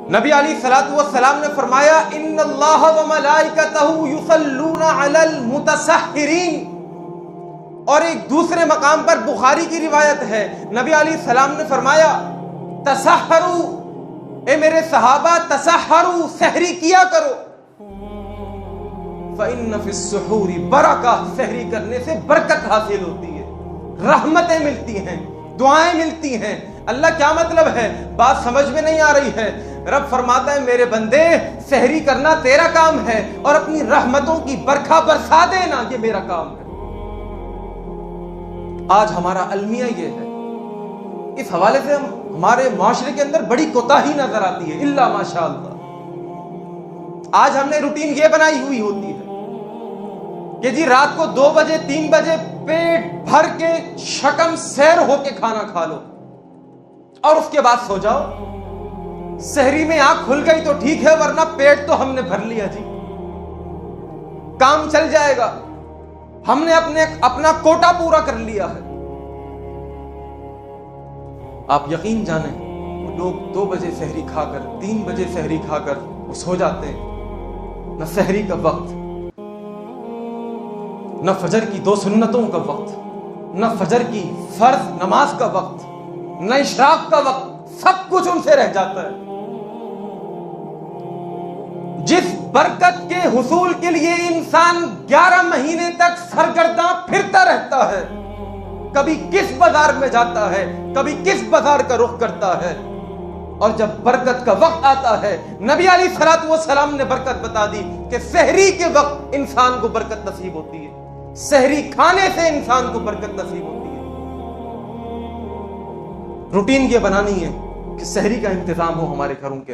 نبی علیہ الصلوۃ والسلام نے فرمایا ان اللہ و ملائکتہ یصلون علی المتسحرین، اور ایک دوسرے مقام پر بخاری کی روایت ہے نبی علیہ السلام نے فرمایا تسحروا، اے میرے صحابہ تسحروا، سحری کیا کرو، فإن فی السحور برکہ، سحری کرنے سے برکت حاصل ہوتی ہے، رحمتیں ملتی ہیں، دعائیں ملتی ہیں۔ اللہ کیا مطلب ہے؟ بات سمجھ میں نہیں آ رہی ہے۔ رب فرماتا ہے میرے بندے سحری کرنا تیرا کام ہے، اور اپنی رحمتوں کی برکھا برسا دینا یہ میرا کام ہے۔ آج ہمارا المیہ یہ ہے، اس حوالے سے ہمارے معاشرے کے اندر بڑی کوتاہی نظر آتی ہے، الا ماشاء اللہ۔ آج ہم نے روٹین یہ بنائی ہوئی ہوتی ہے کہ جی رات کو 2 بجے 3 بجے پیٹ بھر کے شکم سیر ہو کے کھانا کھا لو اور اس کے بعد سو جاؤ۔ سحری میں آنکھ کھل گئی تو ٹھیک ہے، ورنہ پیٹ تو ہم نے بھر لیا جی، کام چل جائے گا، ہم نے اپنا کوٹا پورا کر لیا ہے۔ آپ یقین جانیں وہ لوگ 2 بجے سحری کھا کر 3 بجے سحری کھا کر وہ سو جاتے ہیں، نہ سحری کا وقت، نہ فجر کی 2 سنتوں کا وقت، نہ فجر کی فرض نماز کا وقت، نہ اشراق کا وقت، سب کچھ ان سے رہ جاتا ہے۔ جس برکت کے حصول کے لیے انسان 11 مہینے تک سرگرداں پھرتا رہتا ہے، کبھی کس بازار میں جاتا ہے، کبھی کس بازار کا رخ کرتا ہے، اور جب برکت کا وقت آتا ہے نبی علیہ الصلوۃ والسلام نے برکت بتا دی کہ سحری کے وقت انسان کو برکت نصیب ہوتی ہے، سحری کھانے سے انسان کو برکت نصیب ہوتی ہے۔ روٹین یہ بنانی ہے کہ سحری کا انتظام ہو ہمارے گھروں کے